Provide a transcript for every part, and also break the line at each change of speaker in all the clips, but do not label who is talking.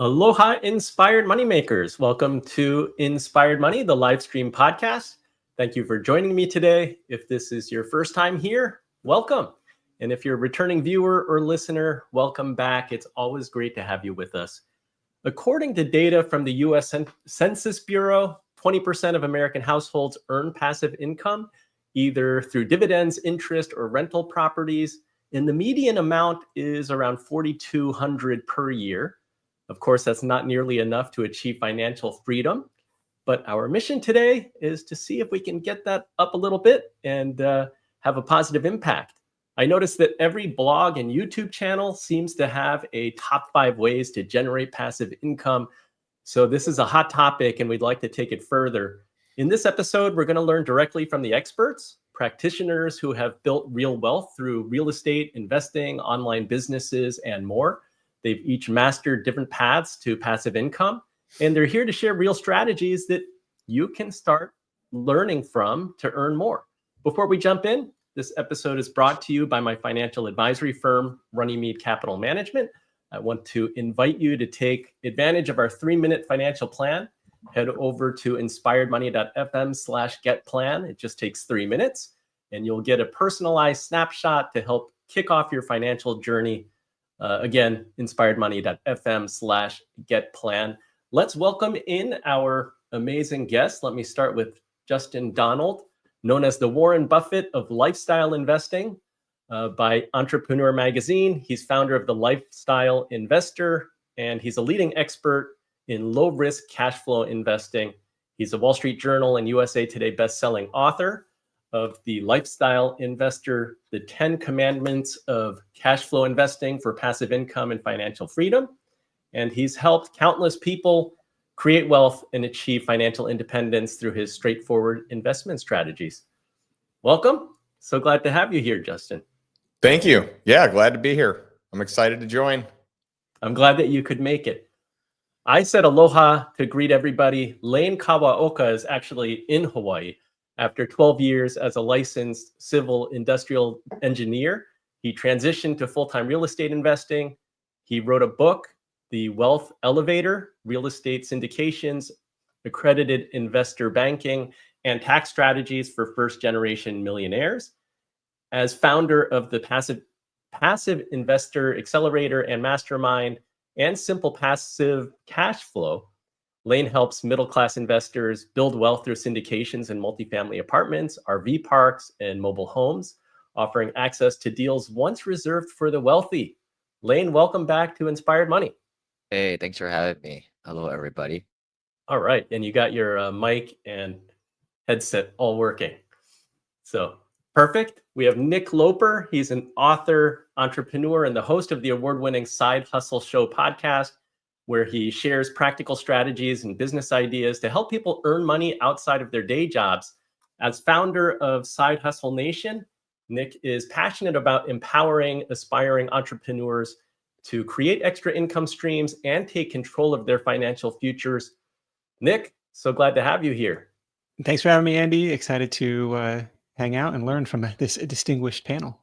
Aloha, Inspired Moneymakers. Welcome to Inspired Money, the live stream podcast. Thank you for joining me today. If this is your first time here, welcome. And if you're a returning viewer or listener, welcome back. It's always great to have you with us. According to data from the U.S. Census Bureau, 20% of American households earn passive income, either through dividends, interest, or rental properties. And the median amount is around $4,200 per year. Of course, that's not nearly enough to achieve financial freedom, but our mission today is to see if we can get that up a little bit and have a positive impact. I noticed that every blog and YouTube channel seems to have a top 5 ways to generate passive income. So this is a hot topic and we'd like to take it further. In this episode, we're going to learn directly from the experts, practitioners who have built real wealth through real estate, investing, online businesses, and more. They've each mastered different paths to passive income, and they're here to share real strategies that you can start learning from to earn more. Before we jump in, this episode is brought to you by my financial advisory firm, Runnymede Capital Management. I want to invite you to take advantage of our 3-minute financial plan. Head over to inspiredmoney.fm/getplan. It just takes 3 minutes, and you'll get a personalized snapshot to help kick off your financial journey. Again, inspiredmoney.fm/getplan. Let's welcome in our amazing guests. Let me start with Justin Donald, known as the Warren Buffett of lifestyle investing by Entrepreneur Magazine. He's founder of the Lifestyle Investor, and he's a leading expert in low-risk cash flow investing. He's a Wall Street Journal and USA Today best-selling author of the Lifestyle Investor, the 10 Commandments of Cash Flow Investing for Passive Income and Financial Freedom. And he's helped countless people create wealth and achieve financial independence through his straightforward investment strategies. Welcome. So glad to have you here, Justin.
Thank you. Yeah, glad to be here. I'm excited to join.
I'm glad that you could make it. I said aloha to greet everybody. Lane Kawaoka is actually in Hawaii. After 12 years as a licensed civil industrial engineer, he transitioned to full-time real estate investing. He wrote a book, The Wealth Elevator, Real Estate Syndications, Accredited Investor Banking, and Tax Strategies for First-Generation Millionaires. As founder of the Passive Investor Accelerator and Mastermind and Simple Passive Cash Flow, Lane helps middle-class investors build wealth through syndications in multifamily apartments, RV parks, and mobile homes, offering access to deals once reserved for the wealthy. Lane, welcome back to Inspired Money.
Hey, thanks for having me. Hello, everybody.
All right, and you got your mic and headset all working. So perfect. We have Nick Loper. He's an author, entrepreneur, and the host of the award-winning Side Hustle Show podcast, where he shares practical strategies and business ideas to help people earn money outside of their day jobs. As founder of Side Hustle Nation, Nick is passionate about empowering aspiring entrepreneurs to create extra income streams and take control of their financial futures. Nick, so glad to have you here.
Thanks for having me, Andy. Excited to hang out and learn from this distinguished panel.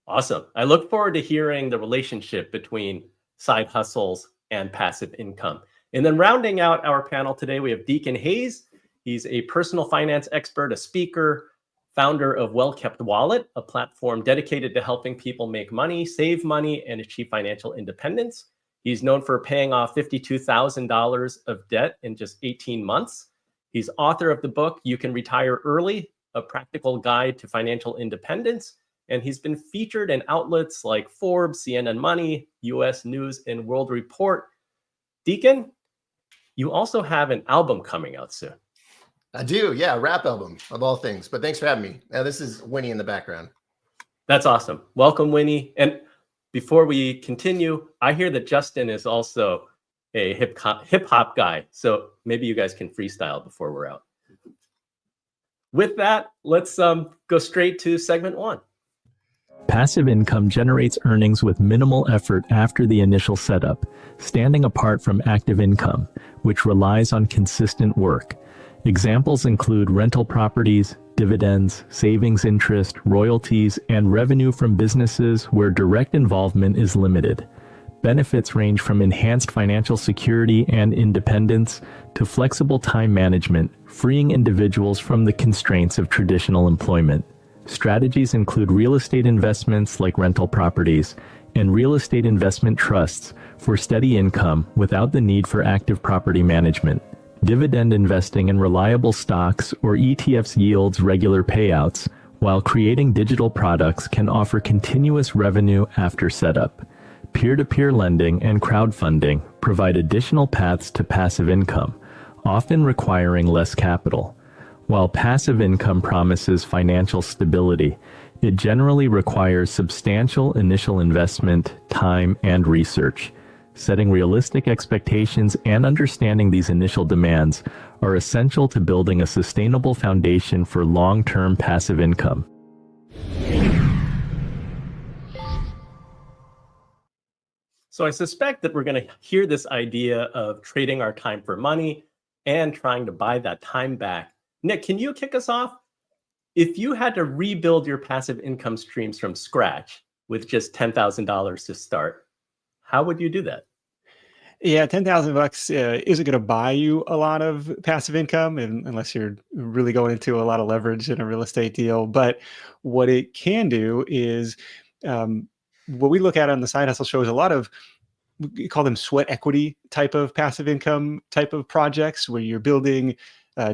Awesome. I look forward to hearing the relationship between side hustles and passive income. And then rounding out our panel today, we have Deacon Hayes. He's a personal finance expert, a speaker, founder of Well Kept Wallet, a platform dedicated to helping people make money, save money, and achieve financial independence. He's known for paying off $52,000 of debt in just 18 months. He's author of the book, You Can Retire Early, A Practical Guide to Financial Independence. And he's been featured in outlets like Forbes, CNN Money, US News and World Report. Deacon, you also have an album coming out soon.
I do, yeah, a rap album of all things. But thanks for having me. This is Winnie in the background.
That's awesome. Welcome, Winnie. And before we continue, I hear that Justin is also a hip hop guy. So maybe you guys can freestyle before we're out. With that, let's go straight to segment 1.
Passive income generates earnings with minimal effort after the initial setup, standing apart from active income, which relies on consistent work. Examples include rental properties, dividends, savings interest, royalties, and revenue from businesses where direct involvement is limited. Benefits range from enhanced financial security and independence to flexible time management, freeing individuals from the constraints of traditional employment. Strategies include real estate investments like rental properties and real estate investment trusts for steady income without the need for active property management. Dividend investing in reliable stocks or ETFs yields regular payouts, while creating digital products can offer continuous revenue after setup. Peer-to-peer lending and crowdfunding provide additional paths to passive income, often requiring less capital. While passive income promises financial stability, it generally requires substantial initial investment, time, and research. Setting realistic expectations and understanding these initial demands are essential to building a sustainable foundation for long-term passive income.
So I suspect that we're going to hear this idea of trading our time for money and trying to buy that time back. Nick, can you kick us off? If you had to rebuild your passive income streams from scratch with just $10,000 to start, how would you do that?
Yeah, $10,000 isn't going to buy you a lot of passive income, unless you're really going into a lot of leverage in a real estate deal. But what it can do is, what we look at on the Side Hustle show is a lot of, we call them sweat equity type of passive income type of projects, where you're building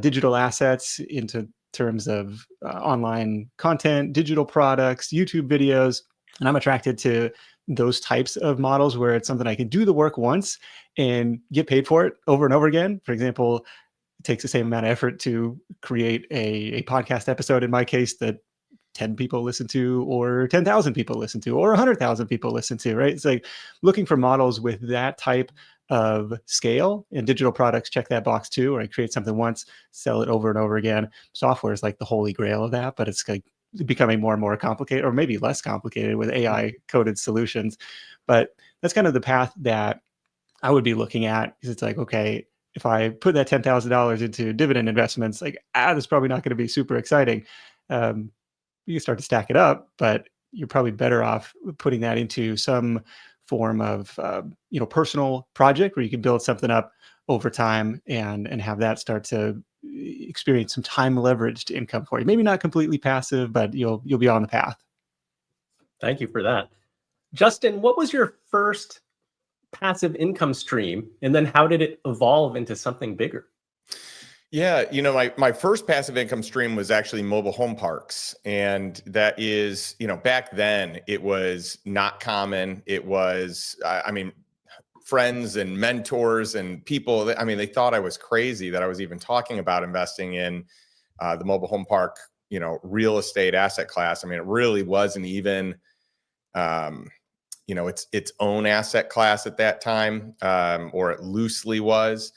digital assets into terms of online content, digital products, YouTube videos. And I'm attracted to those types of models where it's something I can do the work once and get paid for it over and over again. For example, it takes the same amount of effort to create a podcast episode, in my case, that 10 people listen to, or 10,000 people listen to, or 100,000 people listen to, right? It's like looking for models with that type of scale, and digital products check that box too, where I create something once, sell it over and over again. Software is like the holy grail of that, but it's like becoming more and more complicated, or maybe less complicated with AI coded solutions. But that's kind of the path that I would be looking at, because it's like, okay, if I put that $10,000 into dividend investments, like, that's probably not going to be super exciting. You can start to stack it up, but you're probably better off putting that into some form of personal project where you can build something up over time and have that start to experience some time leveraged income for you. Maybe not completely passive, but you'll be on the path.
Thank you for that. Justin, what was your first passive income stream, and then how did it evolve into something bigger?
Yeah, my first passive income stream was actually mobile home parks. And that is, back then it was not common. It was, friends and mentors and people, they thought I was crazy that I was even talking about investing in the mobile home park, real estate asset class. It really wasn't even, its own asset class at that time, or it loosely was.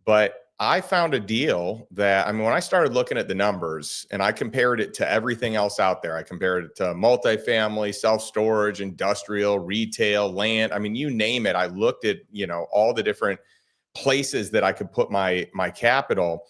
But I found a deal that, when I started looking at the numbers and I compared it to everything else out there, I compared it to multifamily, self-storage, industrial, retail, land. You name it. I looked at, all the different places that I could put my capital.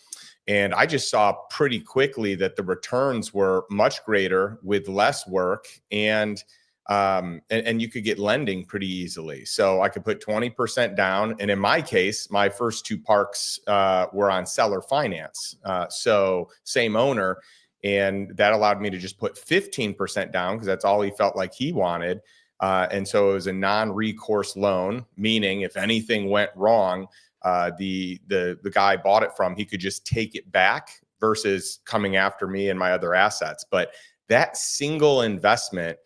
And I just saw pretty quickly that the returns were much greater with less work, and you could get lending pretty easily. So I could put 20% down. And in my case, my first two parks were on seller finance. So same owner. And that allowed me to just put 15% down, because that's all he felt like he wanted. And so it was a non-recourse loan, meaning if anything went wrong, the guy I bought it from, he could just take it back versus coming after me and my other assets. But that single investment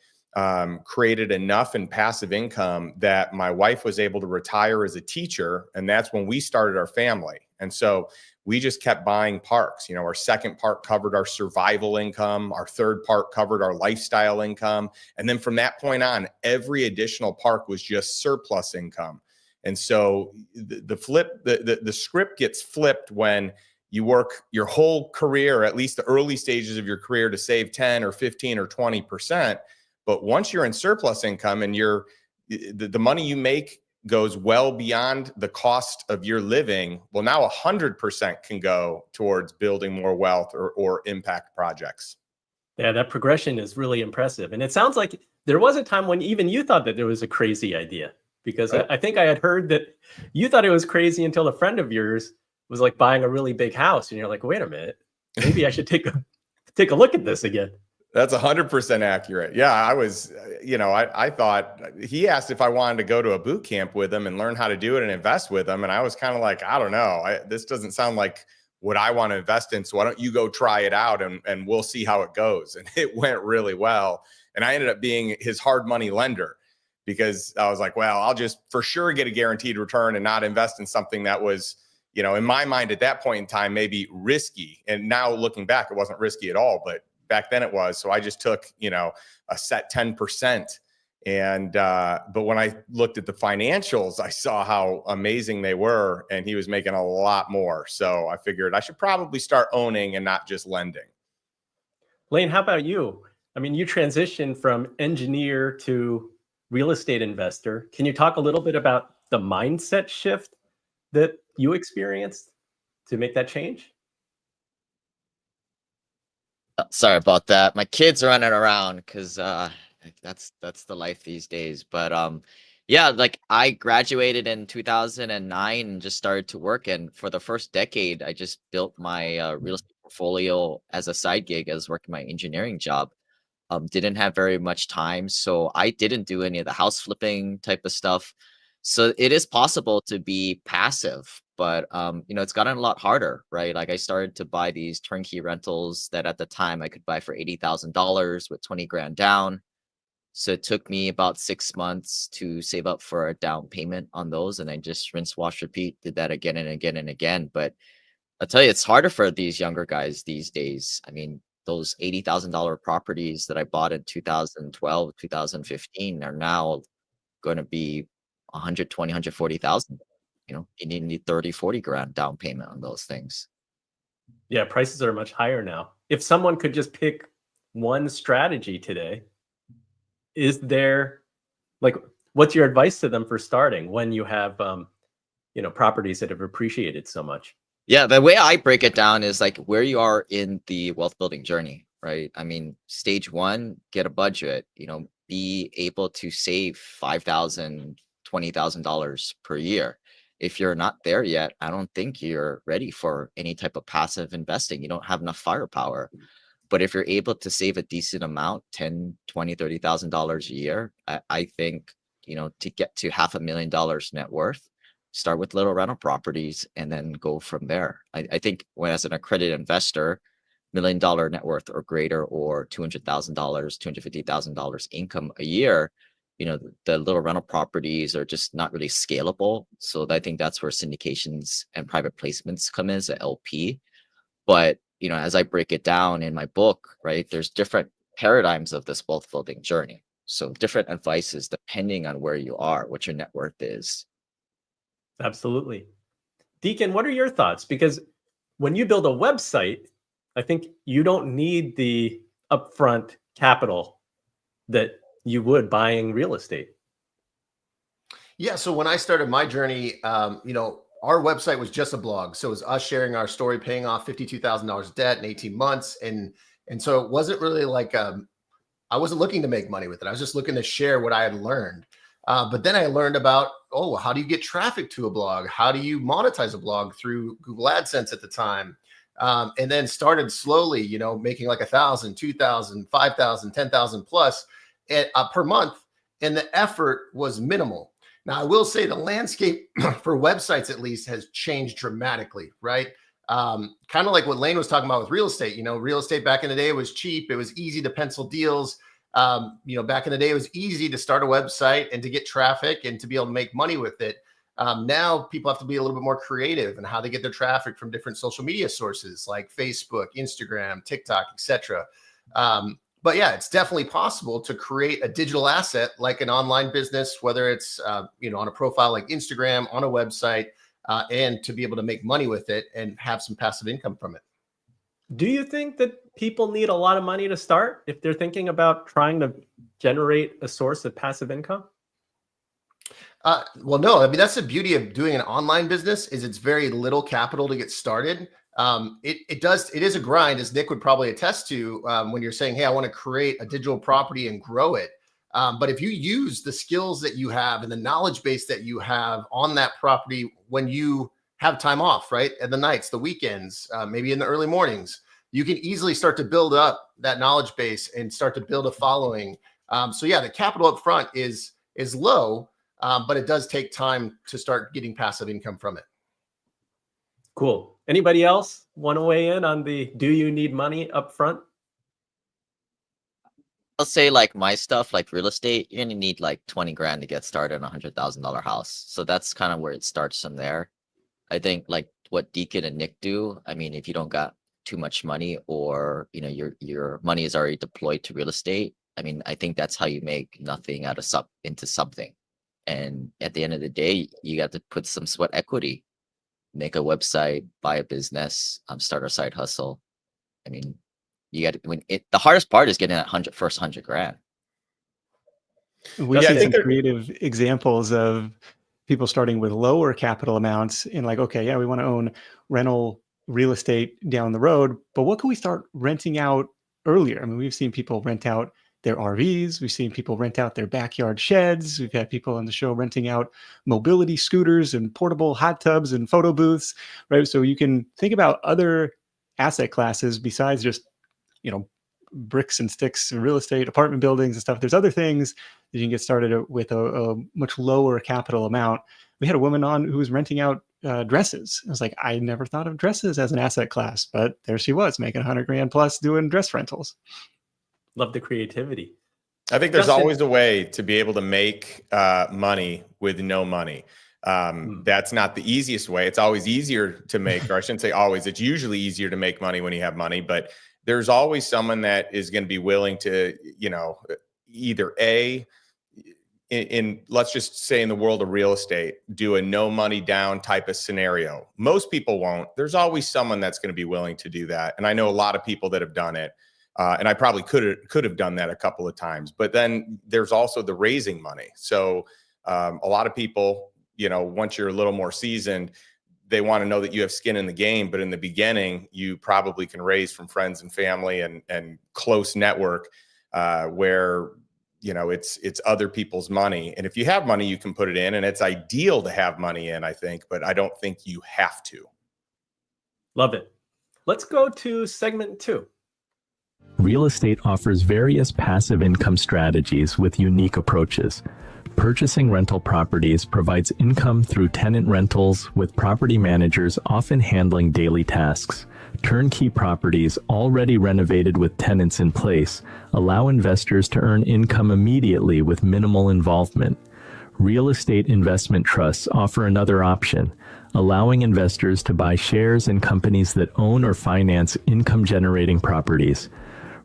created enough in passive income that my wife was able to retire as a teacher. And that's when we started our family. And so we just kept buying parks. Our second park covered our survival income. Our third park covered our lifestyle income. And then from that point on, every additional park was just surplus income. And so the script gets flipped when you work your whole career, or at least the early stages of your career, to save 10 or 15 or 20%. But once you're in surplus income and the money you make goes well beyond the cost of your living, well, now 100% can go towards building more wealth or impact projects.
Yeah, that progression is really impressive. And it sounds like there was a time when even you thought that there was a crazy idea. because I think I had heard that you thought it was crazy until a friend of yours was like buying a really big house, and you're like, wait a minute, maybe I should take a look at this again.
That's 100% accurate. Yeah, I was, I thought he asked if I wanted to go to a boot camp with him and learn how to do it and invest with him. And I was kind of like, I don't know, this doesn't sound like what I want to invest in. So why don't you go try it out and we'll see how it goes. And it went really well. And I ended up being his hard money lender because I was like, well, I'll just for sure get a guaranteed return and not invest in something that was, in my mind at that point in time, maybe risky. And now looking back, it wasn't risky at all, but back then it was. So I just took, a set 10%. And, but when I looked at the financials, I saw how amazing they were, and he was making a lot more. So I figured I should probably start owning and not just lending.
Lane, how about you? I mean, you transitioned from engineer to real estate investor. Can you talk a little bit about the mindset shift that you experienced to make that change?
Sorry about that. My kids are running around because that's the life these days. But yeah, like I graduated in 2009 and just started to work. And for the first decade, I just built my real estate portfolio as a side gig. I was working my engineering job. Didn't have very much time, so I didn't do any of the house flipping type of stuff. So it is possible to be passive, but it's gotten a lot harder, right? Like I started to buy these turnkey rentals that at the time I could buy for $80,000 with 20 grand down. So it took me about 6 months to save up for a down payment on those, and I just rinse, wash, repeat, did that again and again and again. But I'll tell you, it's harder for these younger guys these days. I mean, those $80,000 properties that I bought in 2012, 2015 are now going to be 120, 140,000. You need 30, 40 grand down payment on those things.
Yeah, prices are much higher now. If someone could just pick one strategy today, is there what's your advice to them for starting when you have properties that have appreciated so much?
Yeah, the way I break it down is like where you are in the wealth building journey, right? I mean, stage one, get a budget, be able to save $5,000, $20,000 per year. If you're not there yet, I don't think you're ready for any type of passive investing. You don't have enough firepower. But if you're able to save a decent amount, $10,000, $20,000, $30,000 a year, I think, to get to $500,000 net worth, start with little rental properties and then go from there. I think when as an accredited investor, $1 million net worth or greater, or $200,000, $250,000 income a year, the little rental properties are just not really scalable. So I think that's where syndications and private placements come in as an LP. But, as I break it down in my book, right, there's different paradigms of this wealth building journey. So different advices depending on where you are, what your net worth is.
Absolutely. Deacon, what are your thoughts? Because when you build a website, I think you don't need the upfront capital that you would buying real estate.
Yeah. So when I started my journey, our website was just a blog. So it was us sharing our story, paying off $52,000 debt in 18 months. And so it wasn't really like, I wasn't looking to make money with it. I was just looking to share what I had learned. But then I learned about, how do you get traffic to a blog? How do you monetize a blog through Google AdSense at the time? And then started slowly, making like 1,000, 2,000, 5,000, 10,000 plus per month. And the effort was minimal. Now, I will say the landscape for websites, at least, has changed dramatically, right? Kind of like what Lane was talking about with real estate. Real estate back in the day was cheap. It was easy to pencil deals. Back in the day, it was easy to start a website and to get traffic and to be able to make money with it. Now people have to be a little bit more creative in how they get their traffic from different social media sources like Facebook, Instagram, TikTok, etc. But yeah, it's definitely possible to create a digital asset like an online business, whether it's on a profile like Instagram, on a website, and to be able to make money with it and have some passive income from it.
Do you think that people need a lot of money to start if they're thinking about trying to generate a source of passive income?
Well, no. I mean, that's the beauty of doing an online business is it's very little capital to get started. It is a grind, as Nick would probably attest to, when you're saying, hey, I want to create a digital property and grow it. But if you use the skills that you have and the knowledge base that you have on that property when you have time off, right? At the nights, the weekends, maybe in the early mornings, you can easily start to build up that knowledge base and start to build a following. So yeah, the capital up front is low, but it does take time to start getting passive income from it.
Cool. Anybody else want to weigh in on the do you need money up front?
I'll say like my stuff, like real estate, you're gonna need like 20 grand to get started on a $100,000 house. So that's kind of where it starts from there. I think like what Deacon and Nick do, I mean, if you don't got too much money or your money is already deployed to real estate, I mean, I think that's how you make nothing out of into something. And at the end of the day, you got to put some sweat equity, make a website, buy a business, start a side hustle. I mean, you got to, the hardest part is getting that first 100 grand.
We
Yeah, I
see
think
some creative examples of people starting with lower capital amounts and like, okay, yeah, we want to own rental real estate down the road, but what can we start renting out earlier? I mean, we've seen people rent out their RVs. We've seen people rent out their backyard sheds. We've had people on the show renting out mobility scooters and portable hot tubs and photo booths, right? So you can think about other asset classes besides just, bricks and sticks and real estate, apartment buildings and stuff. There's other things that you can get started with a much lower capital amount. We had a woman on who was renting out dresses. I was like, I never thought of dresses as an asset class, but there she was making 100 grand plus doing dress rentals.
Love the creativity.
I think there's
Justin,
always a way to be able to make money with no money. That's not the easiest way. It's always easier to make, or I shouldn't say always, it's usually easier to make money when you have money, but there's always someone that is going to be willing to, either let's just say in the world of real estate, do a no money down type of scenario. Most people won't. There's always someone that's going to be willing to do that. And I know a lot of people that have done it. And I probably could have done that a couple of times, but then there's also the raising money. So a lot of people, once you're a little more seasoned, they want to know that you have skin in the game. But in the beginning, you probably can raise from friends and family and close network where, it's other people's money. And if you have money, you can put it in, and it's ideal to have money in, I think, but I don't think you have to.
Love it. Let's go to segment 2.
Real estate offers various passive income strategies with unique approaches. Purchasing rental properties provides income through tenant rentals, with property managers often handling daily tasks. Turnkey properties already renovated with tenants in place allow investors to earn income immediately with minimal involvement. Real estate investment trusts offer another option, allowing investors to buy shares in companies that own or finance income-generating properties.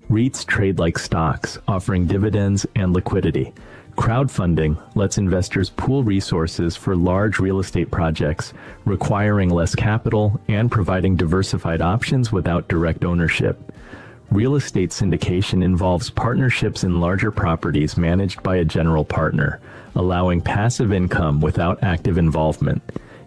REITs trade like stocks, offering dividends and liquidity. Crowdfunding lets investors pool resources for large real estate projects, requiring less capital and providing diversified options without direct ownership. Real estate syndication involves partnerships in larger properties managed by a general partner, allowing passive income without active involvement.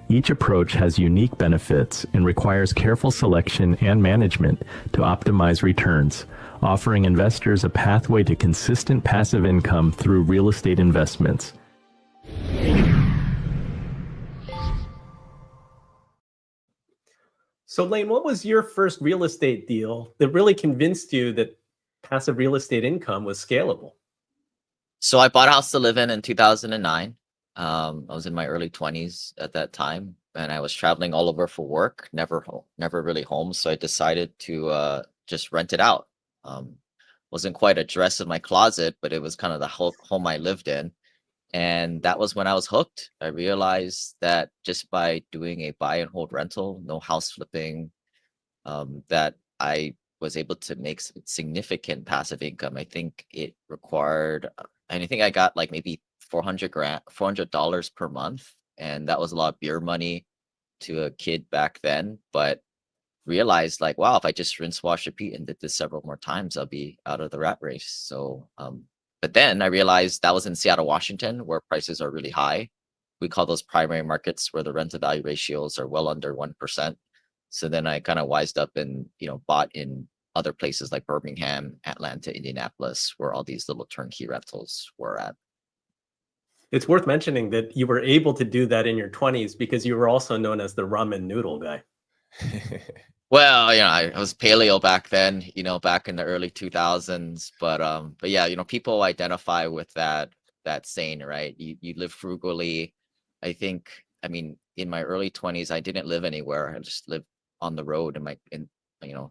Each approach has unique benefits and requires careful selection and management to optimize returns, offering investors a pathway to consistent passive income through real estate investments.
So Lane, what was your first real estate deal that really convinced you that passive real estate income was scalable?
So I bought a house to live in 2009. I was in my early 20s at that time, and I was traveling all over for work, never really home. So I decided to just rent it out. Wasn't quite a dress in my closet, but it was kind of the home I lived in. And that was when I was hooked. I realized that just by doing a buy and hold rental, no house flipping, that I was able to make significant passive income. I think it required, and I think I got like maybe $400 per month. And that was a lot of beer money to a kid back then. But realized like, wow, if I just rinse, wash, repeat and did this several more times, I'll be out of the rat race. So, but then I realized that was in Seattle, Washington, where prices are really high. We call those primary markets where the rent to value ratios are well under 1%. So then I kind of wised up and, bought in other places like Birmingham, Atlanta, Indianapolis, where all these little turnkey rentals were at.
It's worth mentioning that you were able to do that in your 20s because you were also known as the ramen noodle guy.
Well, I was paleo back then, back in the early 2000s, but yeah, people identify with that saying, right? You live frugally. I think, in my early 20s, I didn't live anywhere. I just lived on the road in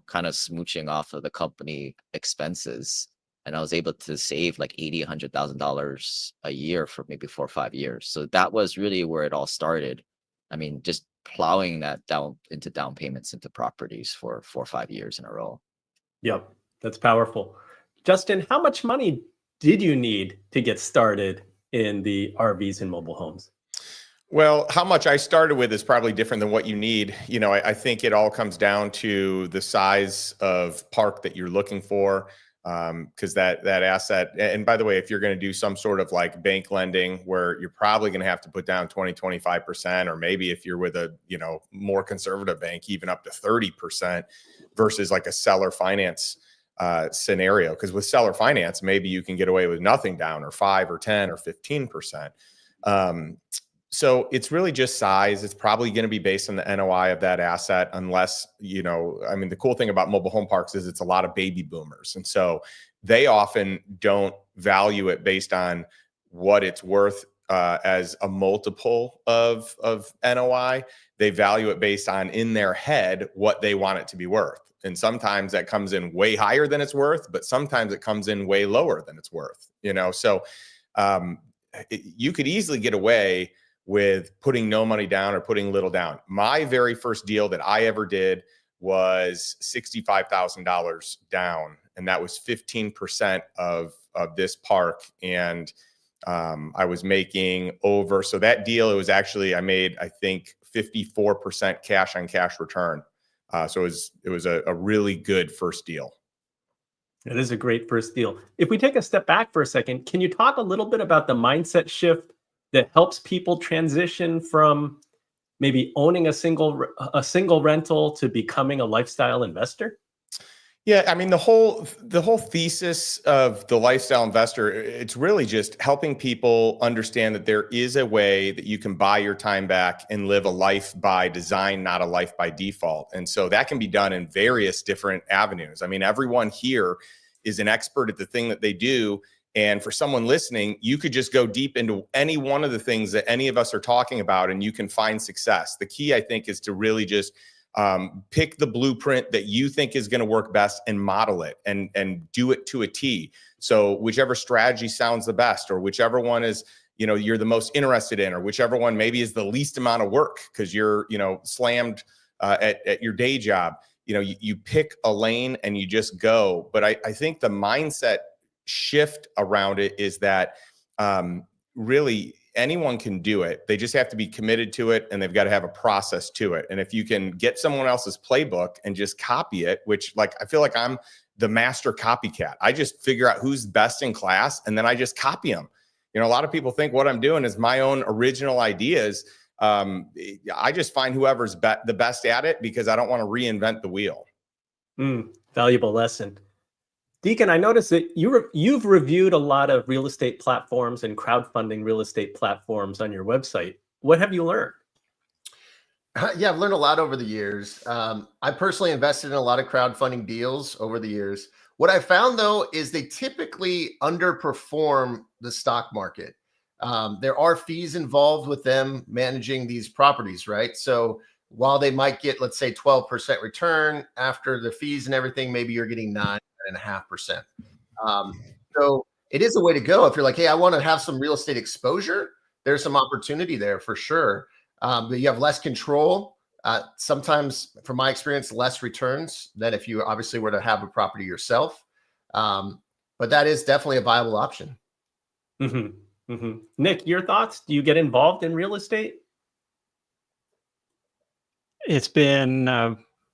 kind of smooching off of the company expenses. And I was able to save like $80,000, $100,000 a year for maybe 4 or 5 years. So that was really where it all started. Just plowing that down into down payments into properties for 4 or 5 years in a row.
Yep, that's powerful. Justin, how much money did you need to get started in the RVs and mobile homes?
Well, how much I started with is probably different than what you need. I think it all comes down to the size of park that you're looking for. Because that asset, and by the way, if you're going to do some sort of like bank lending where you're probably going to have to put down 20-25%, or maybe if you're with a more conservative bank, even up to 30% versus like a seller finance scenario. Because with seller finance, maybe you can get away with nothing down, or 5 or 10 or 15%. So it's really just size. It's probably going to be based on the NOI of that asset, unless, the cool thing about mobile home parks is it's a lot of baby boomers. And so they often don't value it based on what it's worth as a multiple of NOI. They value it based on, in their head, what they want it to be worth. And sometimes that comes in way higher than it's worth, but sometimes it comes in way lower than it's worth, So you could easily get away with putting no money down or putting little down. My very first deal that I ever did was $65,000 down, and that was 15% of this park. And I was making over, so that deal, it was actually, I made, I think, 54% cash on cash return. So it was a really good first deal.
It is a great first deal. If we take a step back for a second, can you talk a little bit about the mindset shift that helps people transition from maybe owning a single rental to becoming a lifestyle investor?
Yeah, the whole thesis of the lifestyle investor, it's really just helping people understand that there is a way that you can buy your time back and live a life by design, not a life by default. And so that can be done in various different avenues. Everyone here is an expert at the thing that they do. And for someone listening, you could just go deep into any one of the things that any of us are talking about, and you can find success. The key, I think, is to really just pick the blueprint that you think is going to work best and model it and do it to a T. So whichever strategy sounds the best, or whichever one is, you're the most interested in, or whichever one maybe is the least amount of work because you're, slammed at your day job, you pick a lane and you just go. But I think the mindset shift around it is that really anyone can do it. They just have to be committed to it, and they've got to have a process to it. And if you can get someone else's playbook and just copy it, which I feel like I'm the master copycat. I just figure out who's best in class and then I just copy them. A lot of people think what I'm doing is my own original ideas. I just find whoever's the best at it because I don't want to reinvent the wheel.
Valuable lesson. Deacon, I noticed that you've reviewed a lot of real estate platforms and crowdfunding real estate platforms on your website. What have you learned?
Yeah, I've learned a lot over the years. I personally invested in a lot of crowdfunding deals over the years. What I found, though, is they typically underperform the stock market. There are fees involved with them managing these properties, right? So while they might get, let's say, 12% return after the fees and everything, maybe you're getting 9.5%. So it is a way to go. If you're like, hey, I want to have some real estate exposure, there's some opportunity there for sure. But you have less control. Sometimes, from my experience, less returns than if you obviously were to have a property yourself. But that is definitely a viable option.
Nick, your thoughts? Do you get involved in real estate?
It's been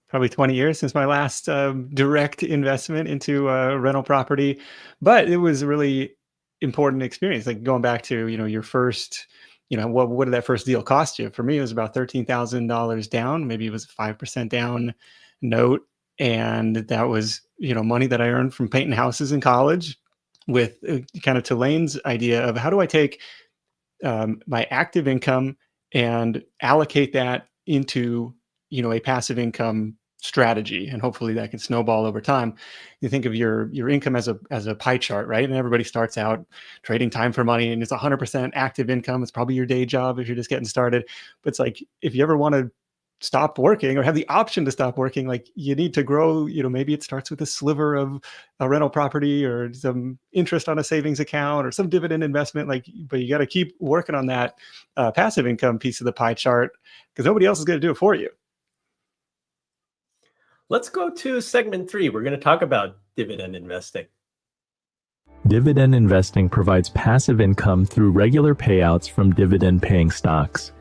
probably 20 years since my last direct investment into a rental property, but it was a really important experience. Like going back to, your first, what did that first deal cost you? For me, it was about $13,000 down. Maybe it was a 5% down note. And that was money that I earned from painting houses in college with kind of to Lane's idea of how do I take my active income and allocate that into a passive income strategy, and hopefully that can snowball over time. You think of your income as a pie chart, right? And everybody starts out trading time for money, and it's 100% active income. It's probably your day job if you're just getting started. But it's like, if you ever want to stop working or have the option to stop working, like, you need to grow, maybe it starts with a sliver of a rental property or some interest on a savings account or some dividend investment, but you got to keep working on that passive income piece of the pie chart, because nobody else is going to do it for you.
Let's go to segment 3. We're going to talk about dividend investing.
Dividend investing provides passive income through regular payouts from dividend-paying stocks.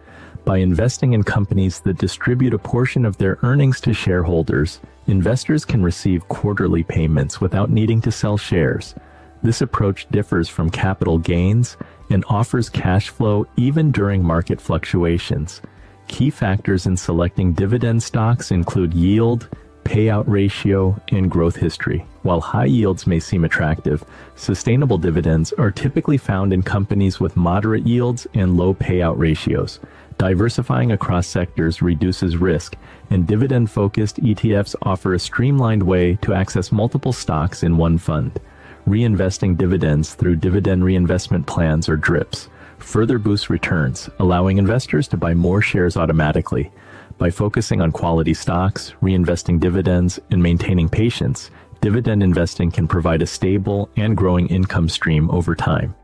By investing in companies that distribute a portion of their earnings to shareholders, investors can receive quarterly payments without needing to sell shares. This approach differs from capital gains and offers cash flow even during market fluctuations. Key factors in selecting dividend stocks include yield, payout ratio, and growth history. While high yields may seem attractive, sustainable dividends are typically found in companies with moderate yields and low payout ratios. Diversifying across sectors reduces risk, and dividend-focused ETFs offer a streamlined way to access multiple stocks in one fund. Reinvesting dividends through dividend reinvestment plans or DRIPs further boosts returns, allowing investors to buy more shares automatically. By focusing on quality stocks, reinvesting dividends, and maintaining patience, dividend investing can provide a stable and growing income stream over time.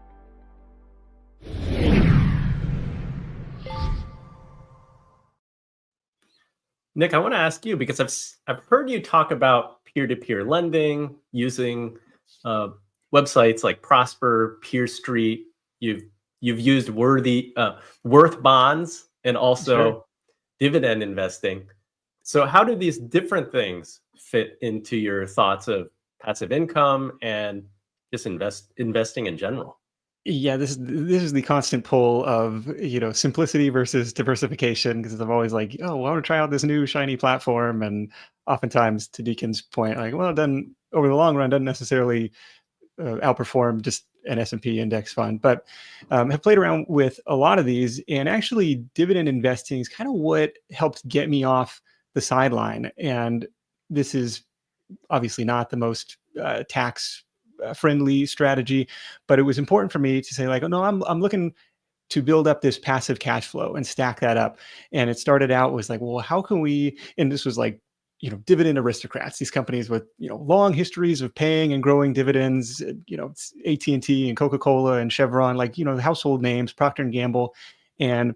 Nick, I want to ask you, because I've heard you talk about peer-to-peer lending using websites like Prosper, Peer Street. You've used Worth bonds and also
Sure.
dividend investing. So how do these different things fit into your thoughts of passive income and just investing in general?
Yeah, this is the constant pull of simplicity versus diversification, because I'm always like, oh, well, I want to try out this new shiny platform, and oftentimes, to Deacon's point, like, well, then over the long run, doesn't necessarily outperform just an S&P index fund. But have played around with a lot of these, and actually, dividend investing is kind of what helped get me off the sideline. And this is obviously not the most tax friendly strategy, but it was important for me to say, like, oh no, I'm looking to build up this passive cash flow and stack that up. And it started out was like, well, how can we? And this was like, dividend aristocrats, these companies with long histories of paying and growing dividends. It's AT&T and Coca-Cola and Chevron, like household names, Procter and Gamble, and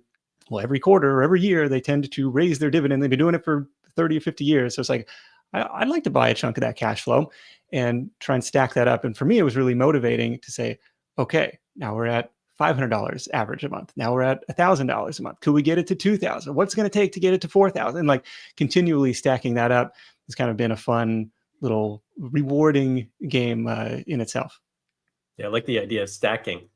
well, every quarter or every year they tend to raise their dividend. They've been doing it for 30 or 50 years. So it's like, I'd like to buy a chunk of that cash flow and try and stack that up. And for me, it was really motivating to say, okay, now we're at $500 average a month. Now we're at $1,000 a month. Could we get it to 2,000? What's it going to take to get it to 4,000? And like continually stacking that up has kind of been a fun little rewarding game in itself.
Yeah, I like the idea of stacking.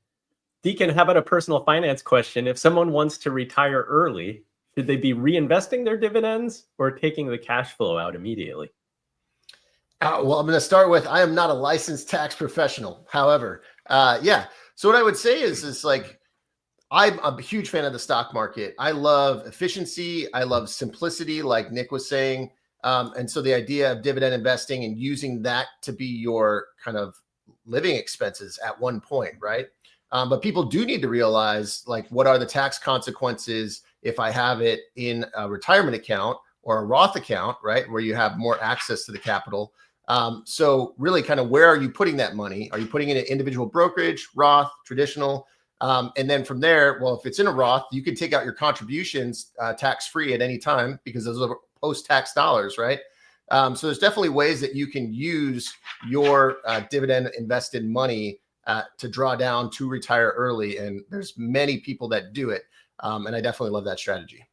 Deacon, how about a personal finance question? If someone wants to retire early, should they be reinvesting their dividends or taking the cash flow out immediately?
Well, I'm going to start with, I am not a licensed tax professional. However, so what I would say is like, I'm a huge fan of the stock market. I love efficiency. I love simplicity, like Nick was saying. And so the idea of dividend investing and using that to be your kind of living expenses at one point, right? But people do need to realize, like, what are the tax consequences if I have it in a retirement account or a Roth account, right, where you have more access to the capital. So really kind of, where are you putting that money? Are you putting it in individual brokerage, Roth, traditional? And then from there, well, if it's in a Roth, you can take out your contributions tax-free at any time, because those are post-tax dollars, right? So there's definitely ways that you can use your dividend invested money to draw down to retire early. And there's many people that do it. And I definitely love that strategy.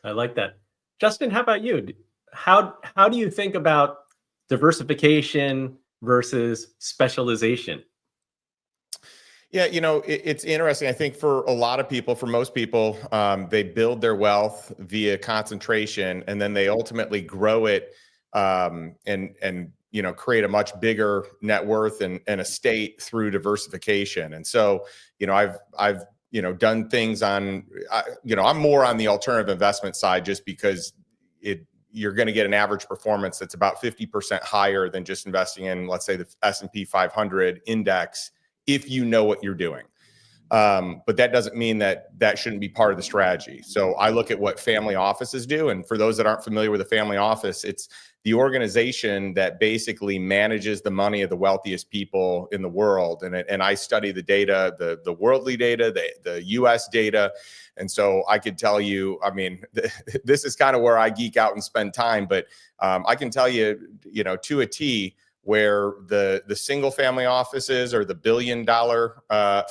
I like that. Justin, how about you? How do you think about diversification versus specialization?
Yeah, it's interesting. I think for a lot of people, for most people, they build their wealth via concentration, and then they ultimately grow it and create a much bigger net worth and estate through diversification. And so, I've done things on, I'm more on the alternative investment side, just because you're going to get an average performance that's about 50% higher than just investing in, let's say, the S&P 500 index, if you know what you're doing. But that doesn't mean that shouldn't be part of the strategy. So I look at what family offices do. And for those that aren't familiar with a family office, it's the organization that basically manages the money of the wealthiest people in the world. And I study the data, the worldly data, the US data. And so I could tell you, this is kind of where I geek out and spend time, but I can tell you, to a T, where the single family offices or the $1 billion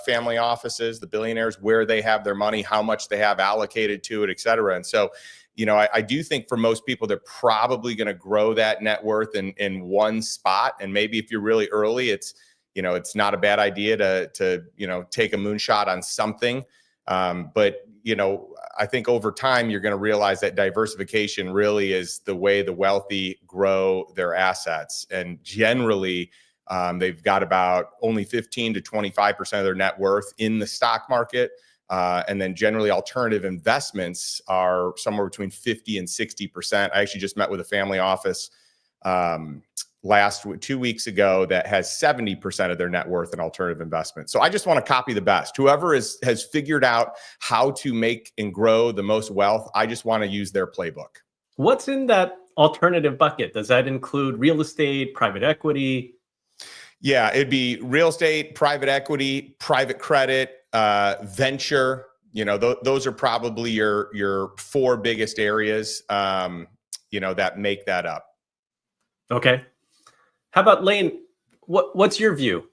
family offices, the billionaires, where they have their money, how much they have allocated to it, et cetera. And so, I do think for most people, they're probably going to grow that net worth in one spot. And maybe if you're really early, it's not a bad idea to take a moonshot on something. But I think over time, you're going to realize that diversification really is the way the wealthy grow their assets. And generally, they've got about only 15 to 25% of their net worth in the stock market. And then generally alternative investments are somewhere between 50 and 60%. I actually just met with a family office 2 weeks ago that has 70% of their net worth in alternative investments. So I just want to copy the best. Whoever has figured out how to make and grow the most wealth, I just want to use their playbook.
What's in that alternative bucket? Does that include real estate, private equity?
Yeah, it'd be real estate, private equity, private credit, venture. Those are probably your four biggest areas, that make that up.
Okay. How about Lane? What's your view?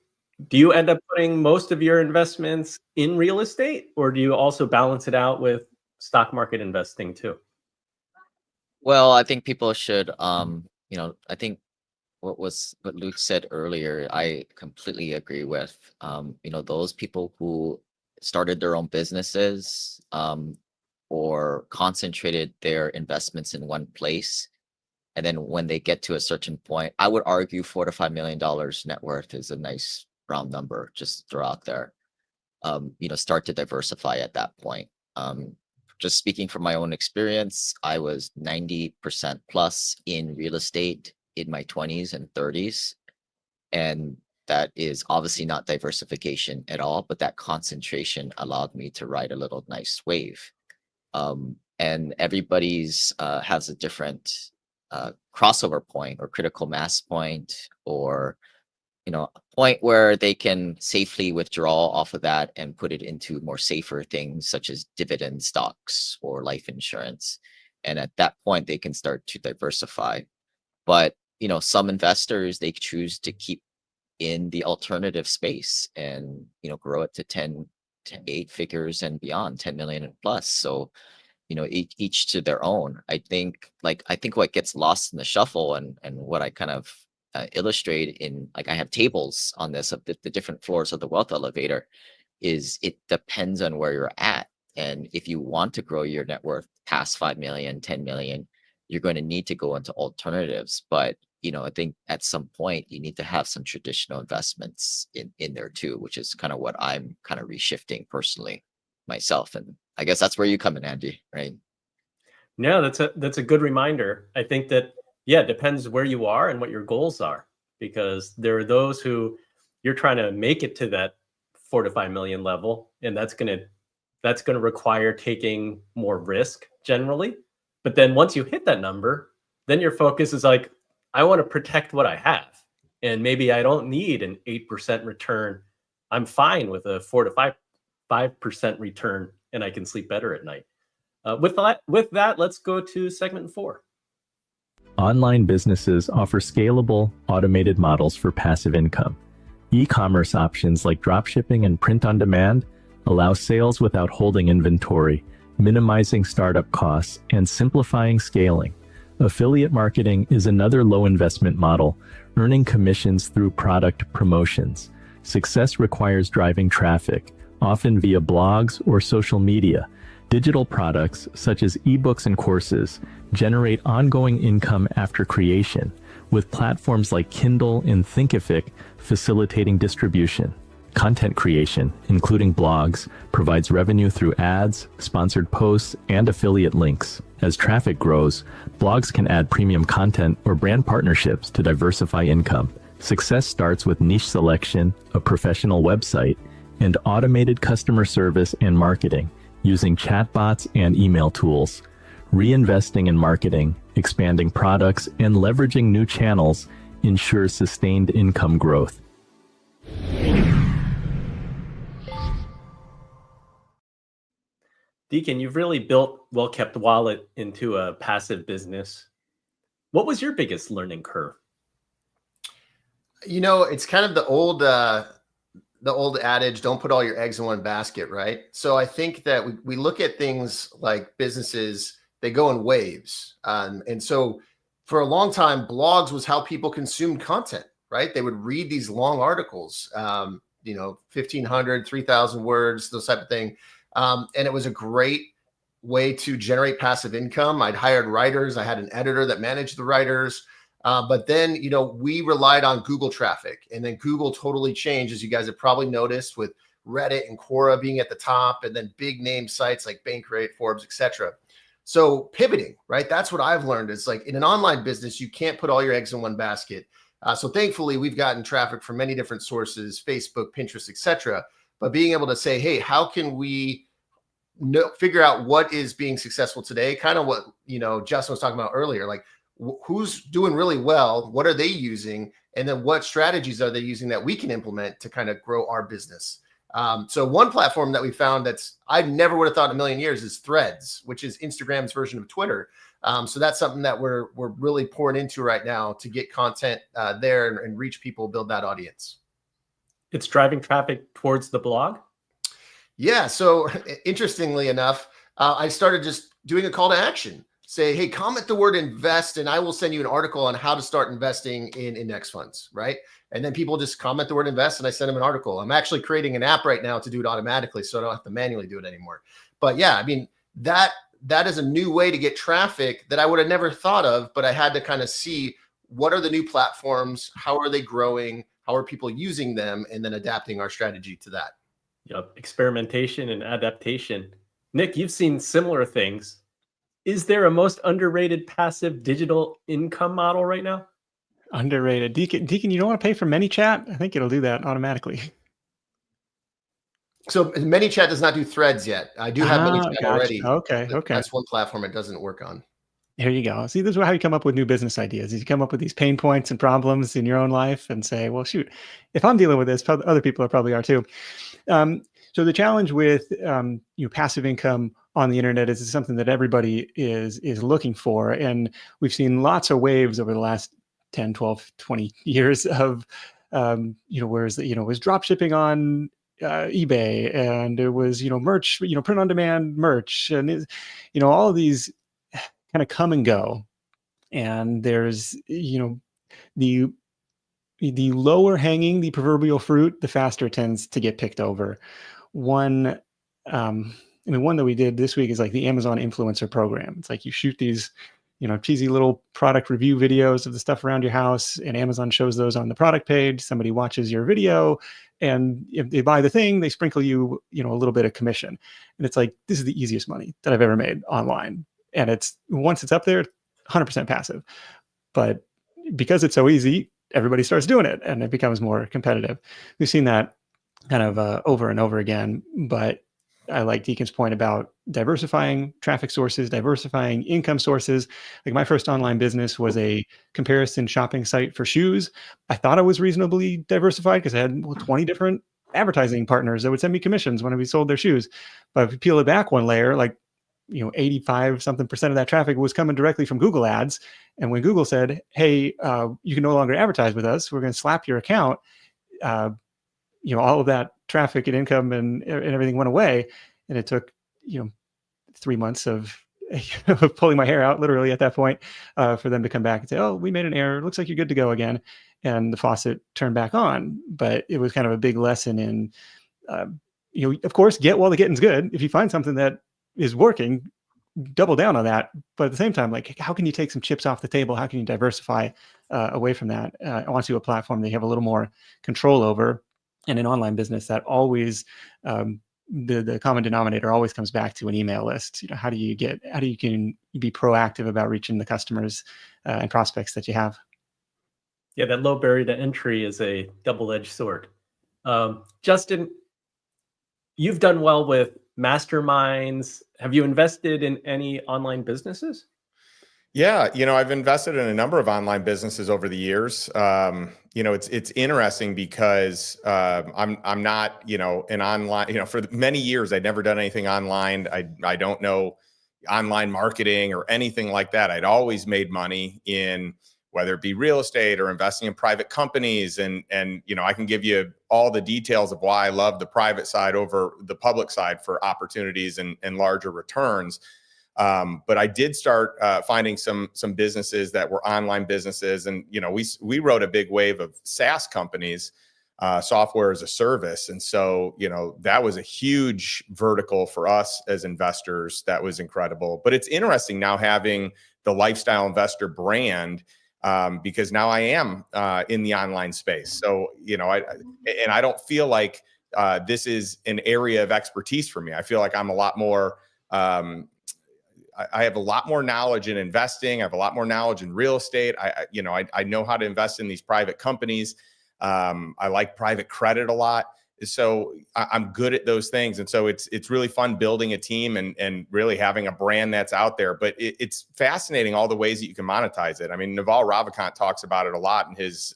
Do you end up putting most of your investments in real estate, or do you also balance it out with stock market investing too?
Well, I think people should, I think what Luke said earlier, I completely agree with. Those people who started their own businesses, or concentrated their investments in one place, and then when they get to a certain point, I would argue $4 to $5 million net worth is a nice round number, just throw out there. Start to diversify at that point. Just speaking from my own experience, I was 90% plus in real estate in my 20s and 30s. And that is obviously not diversification at all, but that concentration allowed me to ride a little nice wave. And everybody's has a different crossover point or critical mass point, or a point where they can safely withdraw off of that and put it into more safer things such as dividend stocks or life insurance. And at that point, they can start to diversify. But some investors, they choose to keep in the alternative space and grow it to 10 to 8 figures and beyond, 10 million and plus. So each to their own. I think what gets lost in the shuffle and what I kind of illustrate in, I have tables on this of the different floors of the wealth elevator, is it depends on where you're at. And if you want to grow your net worth past 5 million, 10 million, you're going to need to go into alternatives. But I think at some point you need to have some traditional investments in there too, which is kind of what I'm kind of reshifting personally myself. And I guess that's where you come in, Andy, right?
Yeah, that's a good reminder. I think that, it depends where you are and what your goals are, because there are those who you're trying to make it to that 4 to 5 million level, and that's going to require taking more risk generally. But then once you hit that number, then your focus is like, I want to protect what I have, and maybe I don't need an 8% return. I'm fine with a 4 to 5% return, and I can sleep better at night. With that, let's go to segment 4.
Online businesses offer scalable, automated models for passive income. E-commerce options like dropshipping and print on demand allow sales without holding inventory, minimizing startup costs, and simplifying scaling. Affiliate marketing is another low investment model, earning commissions through product promotions. Success requires driving traffic, often via blogs or social media. Digital products, such as ebooks and courses, generate ongoing income after creation, with platforms like Kindle and Thinkific facilitating distribution. Content creation, including blogs, provides revenue through ads, sponsored posts, and affiliate links. As traffic grows, blogs can add premium content or brand partnerships to diversify income. Success starts with niche selection, a professional website, and automated customer service and marketing using chatbots and email tools. Reinvesting in marketing, expanding products, and leveraging new channels ensures sustained income growth.
Deacon, you've really built Well-Kept Wallet into a passive business. What was your biggest learning curve?
It's kind of the old adage, don't put all your eggs in one basket, right? So I think that we look at things like businesses, they go in waves. And so for a long time, blogs was how people consumed content, right? They would read these long articles, 1,500, 3,000 words, those type of thing. And it was a great way to generate passive income. I'd hired writers. I had an editor that managed the writers. But then, we relied on Google traffic, and then Google totally changed, as you guys have probably noticed, with Reddit and Quora being at the top, and then big name sites like Bankrate, Forbes, etc. So pivoting, right? That's what I've learned. It's like in an online business, you can't put all your eggs in one basket. So thankfully, we've gotten traffic from many different sources, Facebook, Pinterest, etc. But being able to say, hey, how can we figure out what is being successful today? Kind of what, Justin was talking about earlier, like who's doing really well, what are they using, and then what strategies are they using that we can implement to kind of grow our business. So one platform that we found I never would have thought in a million years is Threads, which is Instagram's version of Twitter. So that's something that we're really pouring into right now to get content there and reach people, build that audience.
It's driving traffic towards the blog?
Yeah. So interestingly enough, I started just doing a call to action. Say, hey, comment the word invest, and I will send you an article on how to start investing in index funds, right? And then people just comment the word invest, and I send them an article. I'm actually creating an app right now to do it automatically, so I don't have to manually do it anymore. But yeah, I mean, that is a new way to get traffic that I would have never thought of, but I had to kind of see what are the new platforms, how are they growing, how are people using them, and then adapting our strategy to that.
Yep, experimentation and adaptation. Nick, you've seen similar things. Is there a most underrated passive digital income model right now?
Underrated. Deacon, you don't want to pay for ManyChat? I think it'll do that automatically.
So ManyChat does not do threads yet. I do have ManyChat already.
Okay.
That's one platform it doesn't work on.
There you go. See, this is how you come up with new business ideas. You come up with these pain points and problems in your own life and say, well, shoot, if I'm dealing with this, other people probably are too. So the challenge with passive income on the internet is something that everybody is looking for. And we've seen lots of waves over the last 10, 12, 20 years of, whereas, it was drop shipping on eBay, and it was, merch, print on demand merch, and, all of these kind of come and go. And there's, the lower hanging, the proverbial fruit, the faster it tends to get picked over. One that we did this week is like the Amazon influencer program. It's like you shoot these, cheesy little product review videos of the stuff around your house, and Amazon shows those on the product page. Somebody watches your video, and if they buy the thing, they sprinkle you, a little bit of commission. And it's like, this is the easiest money that I've ever made online. And once it's up there, 100% passive. But because it's so easy, everybody starts doing it, and it becomes more competitive. We've seen that kind of over and over again. But I like Deacon's point about diversifying traffic sources, diversifying income sources. Like my first online business was a comparison shopping site for shoes. I thought I was reasonably diversified because I had 20 different advertising partners that would send me commissions when we sold their shoes. But if you peel it back one layer, like 85 something % of that traffic was coming directly from Google ads. And when Google said, hey, you can no longer advertise with us, we're going to slap your account, all of that traffic and income and everything went away. And it took, 3 months of pulling my hair out literally at that point for them to come back and say, oh, we made an error. Looks like you're good to go again. And the faucet turned back on. But it was kind of a big lesson in, of course, get while the getting's good. If you find something that is working, double down on that. But at the same time, like, how can you take some chips off the table? How can you diversify away from that onto a platform that you have a little more control over? And an online business that always, the common denominator always comes back to an email list. How do you can be proactive about reaching the customers and prospects that you have?
Yeah, that low barrier to entry is a double-edged sword. Justin, you've done well with masterminds. Have you invested in any online businesses?
Yeah, I've invested in a number of online businesses over the years. It's interesting because I'm not, an online. For many years I'd never done anything online. I don't know online marketing or anything like that. I'd always made money in whether it be real estate or investing in private companies, and I can give you all the details of why I love the private side over the public side for opportunities and larger returns. But I did start finding some businesses that were online businesses, and we rode a big wave of SaaS companies, software as a service, and so that was a huge vertical for us as investors. That was incredible. But it's interesting now having the lifestyle investor brand, because now I am in the online space. So I don't feel like this is an area of expertise for me. I feel like I'm a lot more. I have a lot more knowledge in investing. I have a lot more knowledge in real estate. I know how to invest in these private companies. I like private credit a lot. So I'm good at those things. And so it's really fun building a team and really having a brand that's out there. But it's fascinating all the ways that you can monetize it. I mean, Naval Ravikant talks about it a lot in his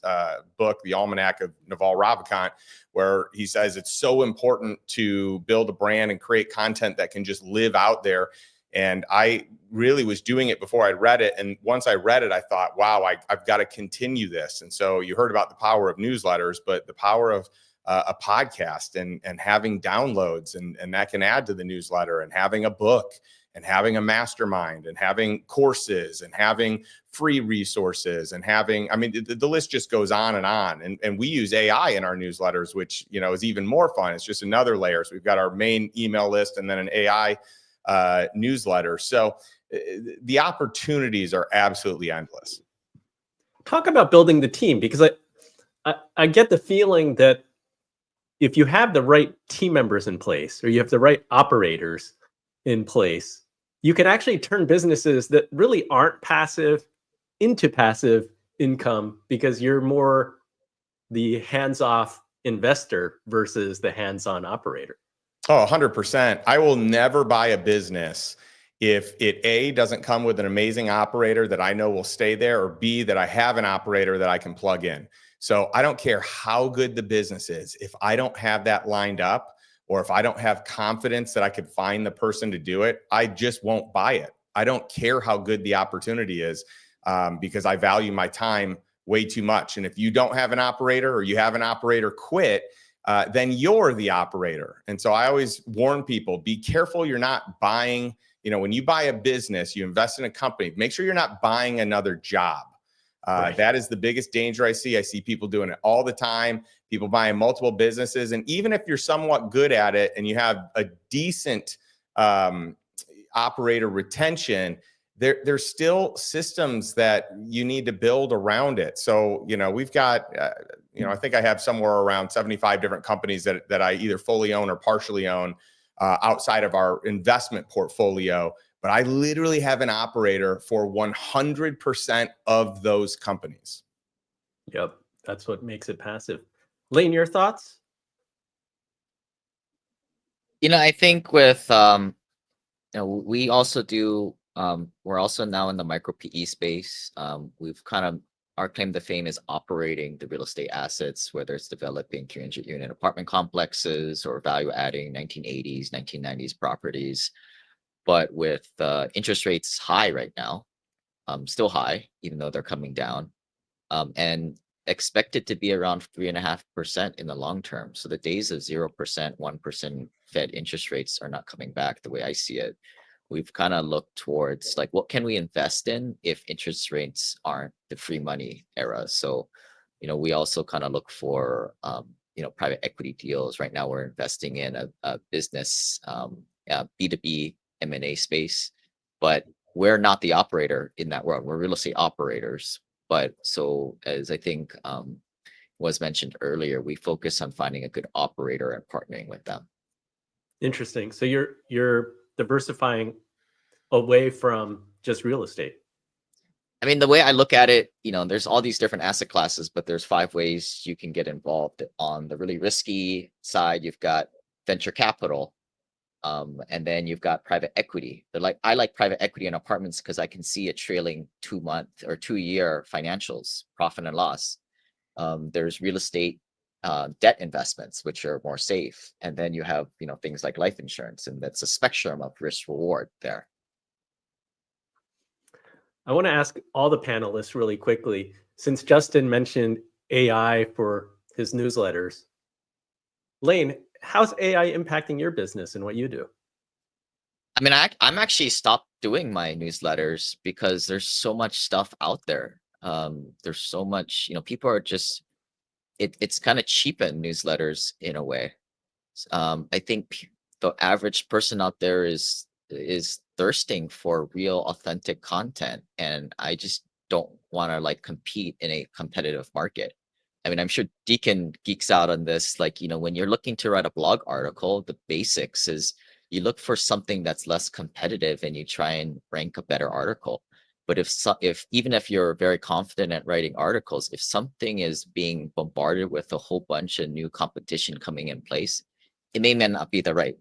book, The Almanac of Naval Ravikant, where he says it's so important to build a brand and create content that can just live out there. And I really was doing it before I read it. And once I read it, I thought, wow, I've got to continue this. And so you heard about the power of newsletters, but the power of a podcast and having downloads, and that can add to the newsletter, and having a book and having a mastermind and having courses and having free resources and having, the list just goes on and on. And we use AI in our newsletters, which, is even more fun. It's just another layer. So we've got our main email list and then an AI newsletter. So the opportunities are absolutely endless.
Talk about building the team, because I get the feeling that if you have the right team members in place, or you have the right operators in place, you can actually turn businesses that really aren't passive into passive income, because you're more the hands-off investor versus the hands-on operator.
Oh, 100%. I will never buy a business if it doesn't come with an amazing operator that I know will stay there, or B, that I have an operator that I can plug in. So I don't care how good the business is. If I don't have that lined up, or if I don't have confidence that I could find the person to do it, I just won't buy it. I don't care how good the opportunity is, because I value my time way too much. And if you don't have an operator, or you have an operator quit, then you're the operator. And so I always warn people, be careful you're not buying, when you buy a business, you invest in a company, make sure you're not buying another job. Right. That is the biggest danger I see. I see people doing it all the time, people buying multiple businesses. And even if you're somewhat good at it and you have a decent operator retention, there's still systems that you need to build around it. So, we've got, I think I have somewhere around 75 different companies that I either fully own or partially own outside of our investment portfolio. But I literally have an operator for 100% of those companies.
Yep. That's what makes it passive. Lane, your thoughts?
I think with, we also do, we're also now in the micro PE space. We've kind of, our claim to fame is operating the real estate assets, whether it's developing 300 unit apartment complexes or value adding 1980s, 1990s properties. But with interest rates high right now, still high, even though they're coming down, and expected to be around 3.5% in the long term. So the days of 0%, 1% Fed interest rates are not coming back the way I see it. We've kind of looked towards like, what can we invest in if interest rates aren't the free money era? So, we also kind of look for, private equity deals. Right now, we're investing in a business, B2B M&A space, but we're not the operator in that world. We're real estate operators. But so as I think was mentioned earlier, we focus on finding a good operator and partnering with them.
Interesting. So you're diversifying away from just real estate.
I mean, the way I look at it, there's all these different asset classes, but there's 5 ways you can get involved. On the really risky side, you've got venture capital, and then you've got private equity. I like private equity in apartments because I can see a trailing 2-month or 2-year financials, profit and loss. There's real estate debt investments, which are more safe, and then you have things like life insurance, and that's a spectrum of risk reward there.
I want to ask all the panelists really quickly, since Justin mentioned AI for his newsletters. Lane, how's AI impacting your business and what you do?
I mean, I'm actually stopped doing my newsletters because there's so much stuff out there. There's so much, people are just, it's kind of cheapened newsletters in a way. I think the average person out there is thirsting for real authentic content, and I just don't want to compete in a competitive market. I mean, I'm sure Deacon geeks out on this. When you're looking to write a blog article, the basics is you look for something that's less competitive and you try and rank a better article. But even if you're very confident at writing articles, if something is being bombarded with a whole bunch of new competition coming in place, it may not be the right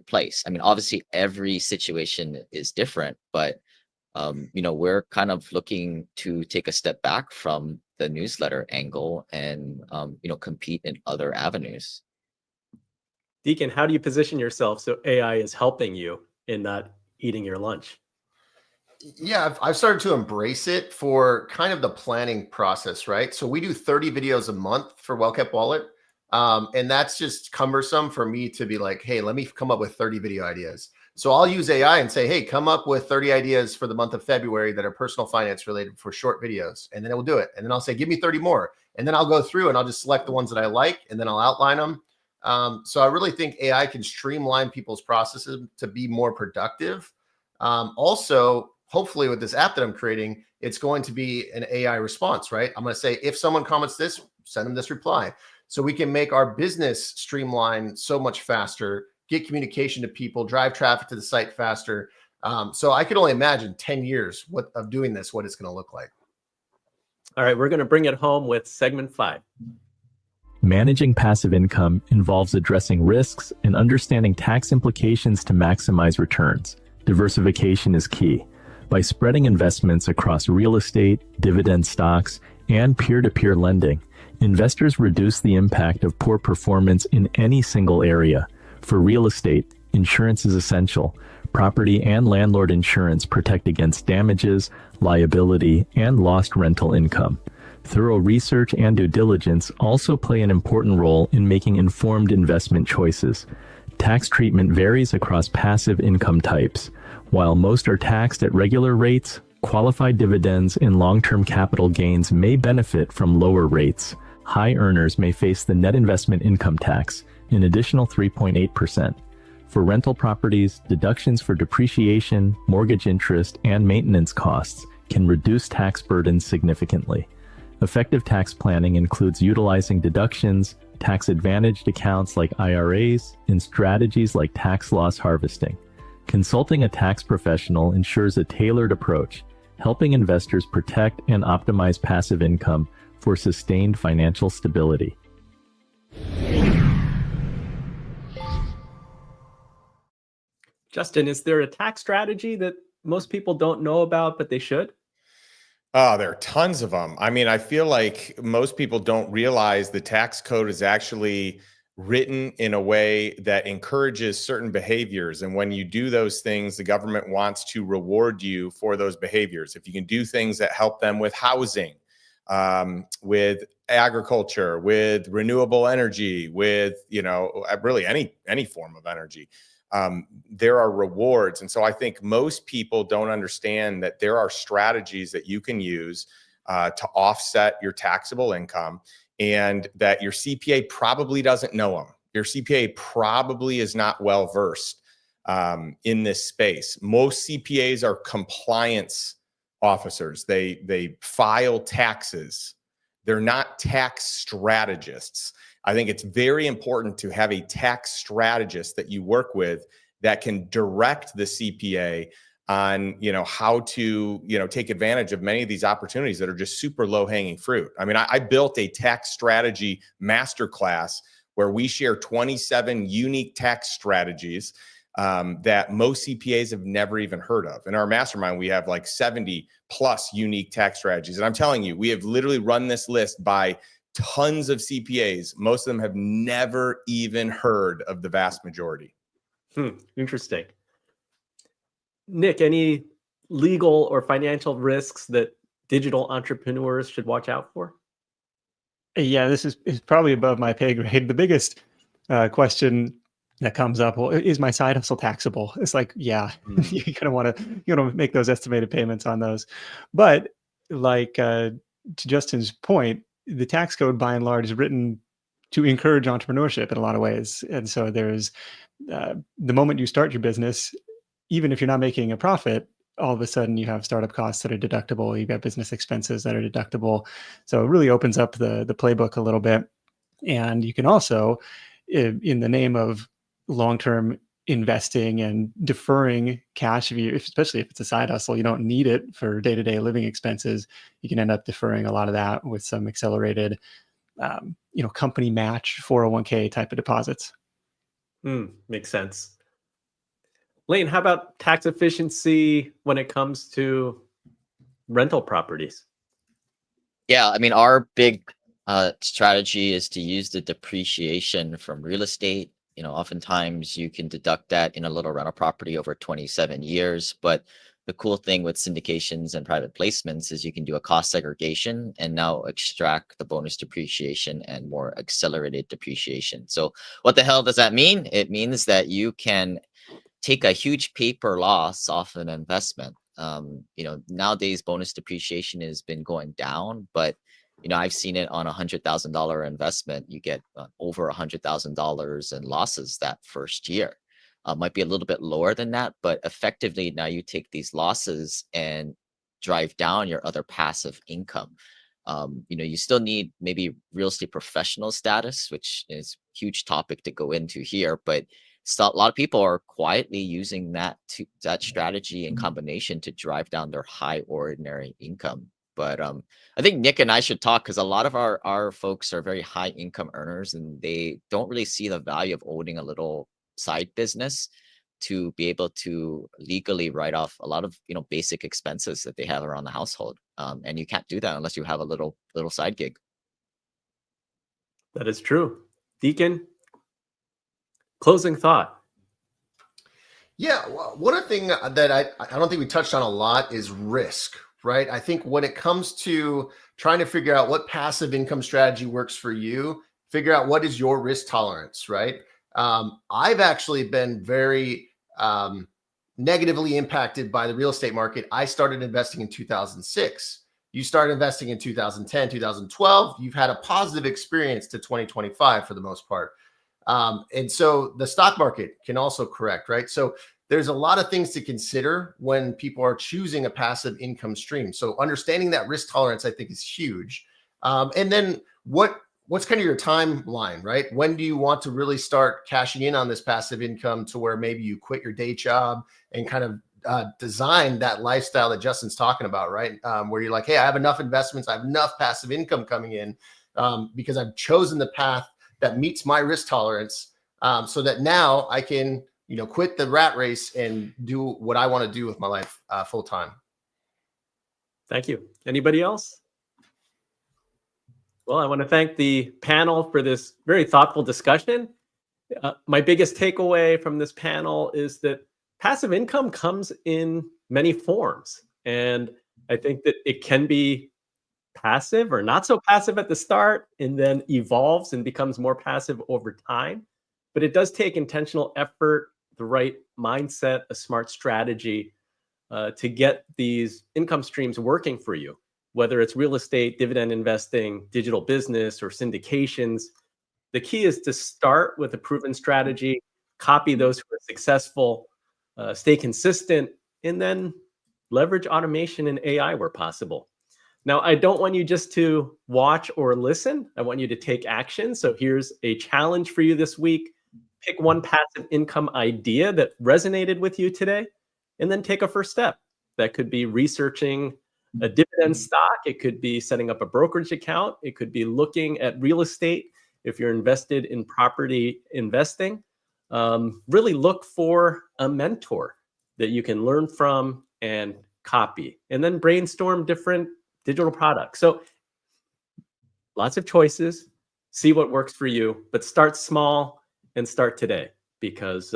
place. I mean, obviously every situation is different, but we're kind of looking to take a step back from the newsletter angle and compete in other avenues.
Deacon, how do you position yourself so AI is helping you in not eating your lunch?
Yeah, I've started to embrace it for kind of the planning process, right? So we do 30 videos a month for Well Kept Wallet. And that's just cumbersome for me to be like, hey, let me come up with 30 video ideas. So I'll use AI and say, hey, come up with 30 ideas for the month of February that are personal finance related for short videos. And then it will do it. And then I'll say, give me 30 more. And then I'll go through and I'll just select the ones that I like, and then I'll outline them. So I really think AI can streamline people's processes to be more productive. Also, hopefully with this app that I'm creating, it's going to be an AI response, right? I'm going to say, if someone comments this, send them this reply. So we can make our business streamline so much faster, get communication to people, drive traffic to the site faster. So I could only imagine 10 years of doing this, what it's going to look like.
All right, we're going to bring it home with segment 5.
Managing passive income involves addressing risks and understanding tax implications to maximize returns. Diversification is key. By spreading investments across real estate, dividend stocks, and peer-to-peer lending, investors reduce the impact of poor performance in any single area. For real estate, insurance is essential. Property and landlord insurance protect against damages, liability, and lost rental income. Thorough research and due diligence also play an important role in making informed investment choices. Tax treatment varies across passive income types. While most are taxed at regular rates, qualified dividends and long-term capital gains may benefit from lower rates. High earners may face the net investment income tax, an additional 3.8%. For rental properties, deductions for depreciation, mortgage interest, and maintenance costs can reduce tax burdens significantly. Effective tax planning includes utilizing deductions, tax-advantaged accounts like IRAs, and strategies like tax loss harvesting. Consulting a tax professional ensures a tailored approach, helping investors protect and optimize passive income for sustained financial stability.
Justin, is there a tax strategy that most people don't know about, but they should?
Oh, there are tons of them. I mean, I feel like most people don't realize the tax code is actually written in a way that encourages certain behaviors. And when you do those things, the government wants to reward you for those behaviors. If you can do things that help them with housing, with agriculture, with renewable energy, with, really any form of energy, there are rewards. And so I think most people don't understand that there are strategies that you can use to offset your taxable income, and that your CPA probably doesn't know them. Your CPA probably is not well versed in this space. Most CPAs are compliance officers. They file taxes. They're not tax strategists. I think it's very important to have a tax strategist that you work with that can direct the CPA on, how to, take advantage of many of these opportunities that are just super low hanging fruit. I mean, I built a tax strategy masterclass where we share 27 unique tax strategies that most CPAs have never even heard of. In our mastermind, we have like 70 plus unique tax strategies. And I'm telling you, we have literally run this list by tons of CPAs. Most of them have never even heard of the vast majority.
Interesting. Nick, any legal or financial risks that digital entrepreneurs should watch out for?
Yeah, this is probably above my pay grade. The biggest question that comes up, well, is my side hustle taxable? It's like, yeah, you're gonna want to make those estimated payments on those. But like to Justin's point, the tax code by and large is written to encourage entrepreneurship in a lot of ways. And so there's the moment you start your business, even if you're not making a profit, all of a sudden you have startup costs that are deductible. You've got business expenses that are deductible. So it really opens up the playbook a little bit. And you can also, in the name of long-term investing and deferring cash, especially if it's a side hustle, you don't need it for day-to-day living expenses. You can end up deferring a lot of that with some accelerated, company match 401k type of deposits.
Makes sense. Lane, how about tax efficiency when it comes to rental properties?
Yeah, I mean, our big strategy is to use the depreciation from real estate. Oftentimes you can deduct that in a little rental property over 27 years. But the cool thing with syndications and private placements is you can do a cost segregation and now extract the bonus depreciation and more accelerated depreciation. So what the hell does that mean? It means that you can take a huge paper loss off an investment. Nowadays bonus depreciation has been going down, but I've seen it on $100,000 investment. You get over $100,000 in losses that first year. Might be a little bit lower than that, but effectively now you take these losses and drive down your other passive income. You still need maybe real estate professional status, which is a huge topic to go into here, but a lot of people are quietly using that strategy in combination to drive down their high ordinary income. But I think Nick and I should talk, because a lot of our folks are very high income earners and they don't really see the value of owning a little side business to be able to legally write off a lot of basic expenses that they have around the household. And you can't do that unless you have a little side gig.
That is true. Deacon, closing thought.
Yeah, well, one thing that I don't think we touched on a lot is risk, right? I think when it comes to trying to figure out what passive income strategy works for you, figure out what is your risk tolerance, right? I've actually been very negatively impacted by the real estate market. I started investing in 2006. You started investing in 2010, 2012. You've had a positive experience to 2025 for the most part. And so the stock market can also correct, right? So there's a lot of things to consider when people are choosing a passive income stream. So understanding that risk tolerance, I think, is huge. And then what's kind of your timeline, right? When do you want to really start cashing in on this passive income to where maybe you quit your day job and kind of design that lifestyle that Justin's talking about, right? Where you're like, hey, I have enough investments, I have enough passive income coming in because I've chosen the path that meets my risk tolerance, so that now I can, quit the rat race and do what I want to do with my life full time.
Thank you. Anybody else? Well, I want to thank the panel for this very thoughtful discussion. My biggest takeaway from this panel is that passive income comes in many forms. And I think that it can be passive or not so passive at the start and then evolves and becomes more passive over time. But it does take intentional effort, the right mindset, a smart strategy to get these income streams working for you, whether it's real estate, dividend investing, digital business, or syndications. The key is to start with a proven strategy, copy those who are successful, stay consistent, and then leverage automation and AI where possible. Now, I don't want you just to watch or listen. I want you to take action. So here's a challenge for you this week. Pick one passive income idea that resonated with you today, and then take a first step. That could be researching a dividend stock. It could be setting up a brokerage account. It could be looking at real estate if you're invested in property investing. Really look for a mentor that you can learn from and copy, and then brainstorm different digital products. So lots of choices, see what works for you, but start small and start today, because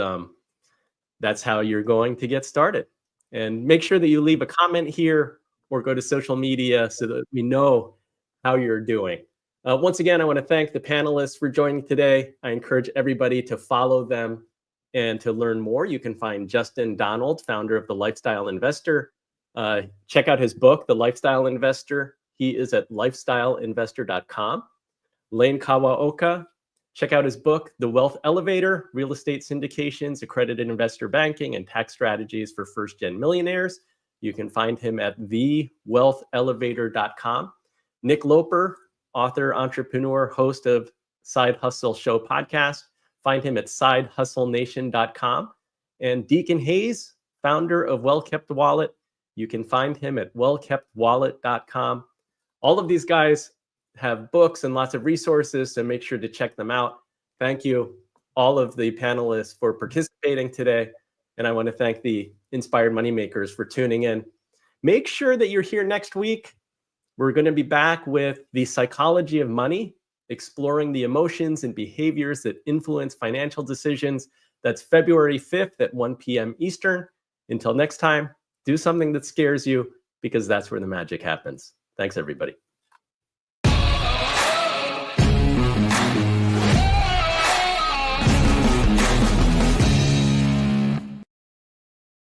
that's how you're going to get started. And make sure that you leave a comment here or go to social media so that we know how you're doing. Once again, I want to thank the panelists for joining today. I encourage everybody to follow them and to learn more. You can find Justin Donald, founder of The Lifestyle Investor. Check out his book, The Lifestyle Investor. He is at lifestyleinvestor.com. Lane Kawaoka, check out his book, The Wealth Elevator, Real Estate Syndications, Accredited Investor Banking, and Tax Strategies for First-Gen Millionaires. You can find him at thewealthelevator.com. Nick Loper, author, entrepreneur, host of Side Hustle Show podcast. Find him at sidehustlenation.com. And Deacon Hayes, founder of Well Kept Wallet. You can find him at wellkeptwallet.com. All of these guys have books and lots of resources, so make sure to check them out. Thank you, all of the panelists, for participating today. And I want to thank the Inspired Moneymakers for tuning in. Make sure that you're here next week. We're going to be back with the psychology of money, exploring the emotions and behaviors that influence financial decisions. That's February 5th at 1 p.m. Eastern. Until next time, do something that scares you, because that's where the magic happens. Thanks, everybody.